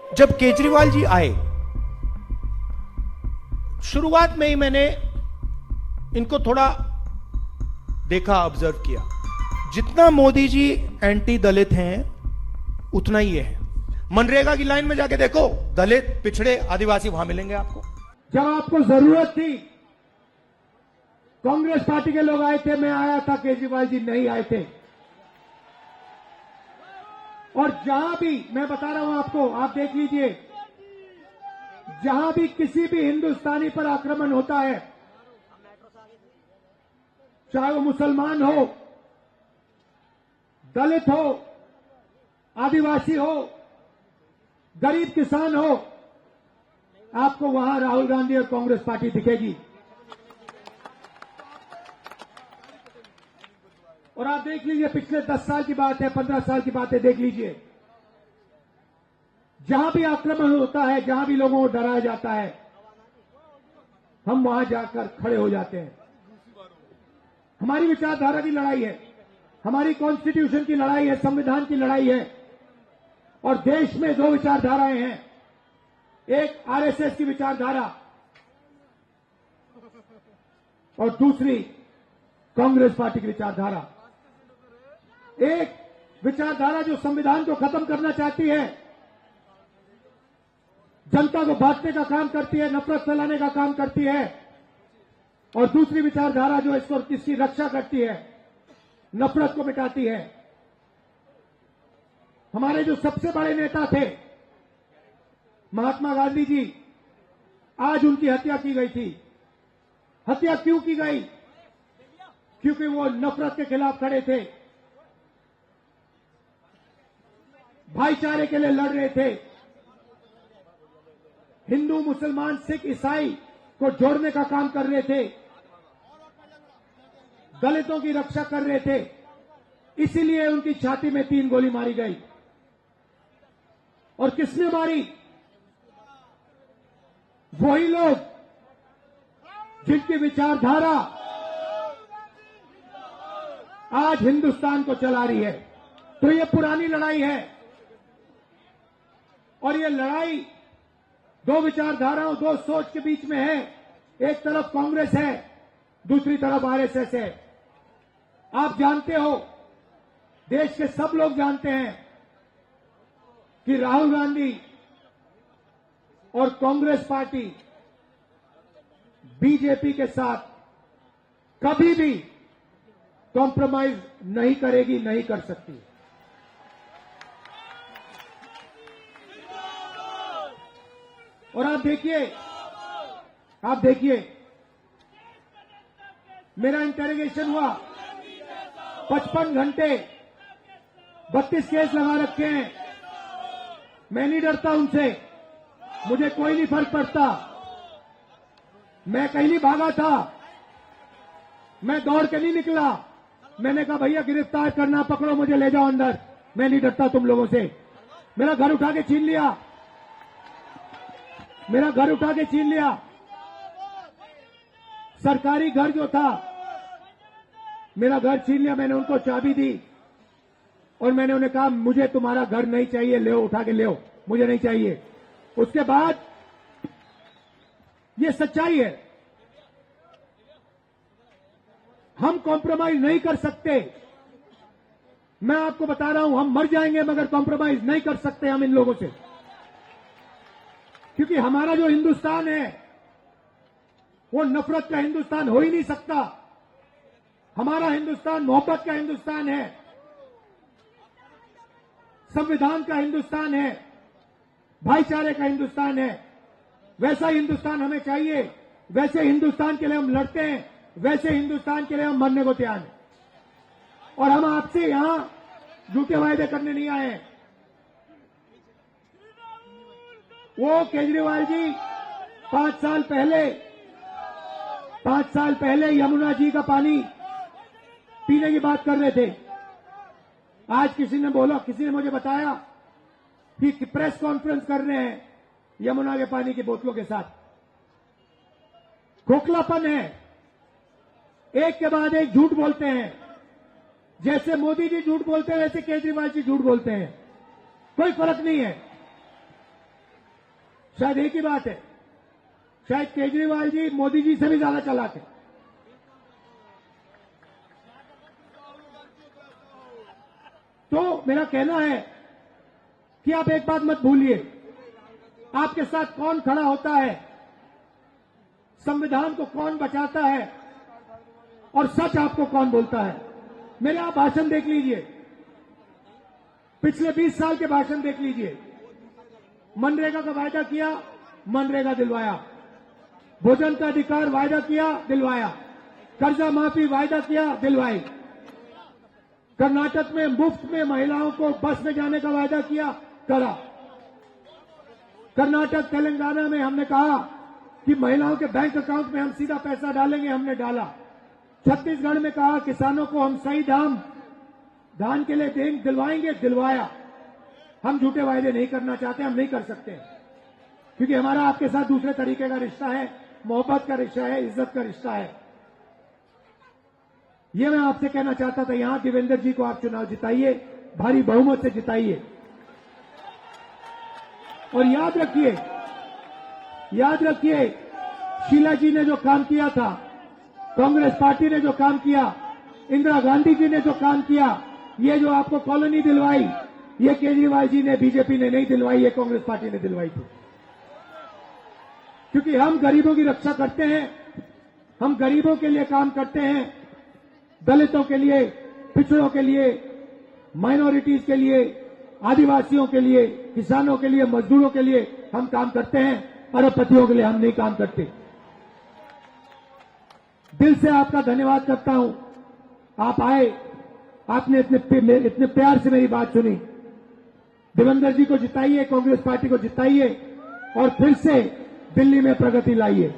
जब केजरीवाल जी आए, शुरुआत में ही मैंने इनको थोड़ा देखा, ऑब्जर्व किया। जितना मोदी जी एंटी दलित हैं उतना ही है। मनरेगा की लाइन में जाके देखो, दलित, पिछड़े, आदिवासी वहां मिलेंगे आपको। जब आपको जरूरत थी, कांग्रेस पार्टी के लोग आए थे, मैं आया था, केजरीवाल जी नहीं आए थे। और जहां भी, मैं बता रहा हूं आपको, आप देख लीजिए, जहां भी किसी भी हिंदुस्तानी पर आक्रमण होता है, चाहे वो मुसलमान हो, दलित हो, आदिवासी हो, गरीब किसान हो, आपको वहां राहुल गांधी और कांग्रेस पार्टी दिखेगी। और आप देख लीजिए, पिछले 10 साल की बात है, 15 साल की बात है, देख लीजिए, जहां भी आक्रमण होता है, जहां भी लोगों को डराया जाता है, हम वहां जाकर खड़े हो जाते हैं। हमारी विचारधारा की लड़ाई है, हमारी कॉन्स्टिट्यूशन की लड़ाई है, संविधान की लड़ाई है। और देश में 2 विचारधाराएं हैं, एक आरएसएस की विचारधारा और दूसरी कांग्रेस पार्टी की विचारधारा। एक विचारधारा जो संविधान को खत्म करना चाहती है, जनता को बांटने का काम करती है, नफरत फैलाने का काम करती है, और दूसरी विचारधारा जो इसकी रक्षा करती है, नफरत को मिटाती है। हमारे जो सबसे बड़े नेता थे महात्मा गांधी जी, आज उनकी हत्या की गई थी। हत्या क्यों की गई? क्योंकि वो नफरत के खिलाफ खड़े थे, भाईचारे के लिए लड़ रहे थे, हिंदू, मुसलमान, सिख, ईसाई को जोड़ने का काम कर रहे थे, दलितों की रक्षा कर रहे थे। इसीलिए उनकी छाती में 3 गोली मारी गई। और किसने मारी? वही लोग जिनकी विचारधारा आज हिंदुस्तान को चला रही है। तो ये पुरानी लड़ाई है, और ये लड़ाई 2 विचारधाराओं, 2 सोच के बीच में है। एक तरफ कांग्रेस है, दूसरी तरफ आरएसएस है। आप जानते हो, देश के सब लोग जानते हैं कि राहुल गांधी और कांग्रेस पार्टी बीजेपी के साथ कभी भी कॉम्प्रोमाइज नहीं करेगी, नहीं कर सकती। और आप देखिए, मेरा इंटरोगेशन हुआ, 55 घंटे, 32 केस लगा रखे हैं। मैं नहीं डरता उनसे, मुझे कोई नहीं फर्क पड़ता। मैं कहीं नहीं भागा था, मैं दौड़ के नहीं निकला। मैंने कहा भैया गिरफ्तार करना, पकड़ो मुझे, ले जाओ अंदर। मैं नहीं डरता तुम लोगों से। मेरा घर उठा के छीन लिया, मेरा घर उठा के छीन लिया। सरकारी घर जो था, मेरा घर छीन लिया। मैंने उनको चाबी दी और मैंने उन्हें कहा मुझे तुम्हारा घर नहीं चाहिए, ले उठा के ले, मुझे नहीं चाहिए। उसके बाद ये सच्चाई है, हम कॉम्प्रोमाइज नहीं कर सकते। मैं आपको बता रहा हूं, हम मर जाएंगे मगर कॉम्प्रोमाइज नहीं कर सकते हम इन लोगों से। क्योंकि हमारा जो हिंदुस्तान है वो नफरत का हिंदुस्तान हो ही नहीं सकता। हमारा हिंदुस्तान मोहब्बत का हिंदुस्तान है, संविधान का हिंदुस्तान है, भाईचारे का हिंदुस्तान है। वैसा हिंदुस्तान हमें चाहिए, वैसे हिंदुस्तान के लिए हम लड़ते हैं, वैसे हिंदुस्तान के लिए हम मरने को तैयार हैं। और हम आपसे यहां झूठे वायदे करने नहीं आए हैं। वो केजरीवाल जी 5 साल पहले यमुना जी का पानी पीने की बात कर रहे थे। आज किसी ने मुझे बताया कि प्रेस कॉन्फ्रेंस कर रहे हैं यमुना के पानी की बोतलों के साथ। खोखलापन है, एक के बाद एक झूठ बोलते हैं। जैसे मोदी जी झूठ बोलते हैं वैसे केजरीवाल जी झूठ बोलते हैं, कोई फर्क नहीं है। शायद एक ही बात है, शायद केजरीवाल जी मोदी जी से भी ज्यादा चालाक है। तो मेरा कहना है कि आप एक बात मत भूलिए, आपके साथ कौन खड़ा होता है, संविधान को कौन बचाता है और सच आपको कौन बोलता है। मेरे आप भाषण देख लीजिए, पिछले 20 साल के भाषण देख लीजिए। मनरेगा का वायदा किया, मनरेगा दिलवाया। भोजन का अधिकार वायदा किया, दिलवाया। कर्जा माफी वायदा किया, दिलवाई। कर्नाटक में मुफ्त में महिलाओं को बस में जाने का वायदा किया, करा। कर्नाटक तेलंगाना में हमने कहा कि महिलाओं के बैंक अकाउंट में हम सीधा पैसा डालेंगे, हमने डाला। छत्तीसगढ़ में कहा किसानों को हम सही दाम धान के लिए दिलवाएंगे, दिलवाया। हम झूठे वायदे नहीं करना चाहते, हम नहीं कर सकते, क्योंकि हमारा आपके साथ दूसरे तरीके का रिश्ता है, मोहब्बत का रिश्ता है, इज्जत का रिश्ता है। ये मैं आपसे कहना चाहता था। यहां देवेंद्र जी को आप चुनाव जिताइए, भारी बहुमत से जिताइए। और याद रखिए, शीला जी ने जो काम किया था, कांग्रेस पार्टी ने जो काम किया, इंदिरा गांधी जी ने जो काम किया, ये जो आपको कॉलोनी दिलवाई, ये केजरीवाल जी ने, बीजेपी ने नहीं दिलवाई, ये कांग्रेस पार्टी ने दिलवाई थी। क्योंकि हम गरीबों की रक्षा करते हैं, हम गरीबों के लिए काम करते हैं, दलितों के लिए, पिछड़ों के लिए, माइनॉरिटीज के लिए, आदिवासियों के लिए, किसानों के लिए, मजदूरों के लिए हम काम करते हैं। अरबपतियों के लिए हम नहीं काम करते। दिल से आपका धन्यवाद करता हूं, आप आए, आपने इतने प्यार से मेरी बात सुनी। देवेंद्र जी को जिताइए, कांग्रेस पार्टी को जिताइए और फिर से दिल्ली में प्रगति लाइए।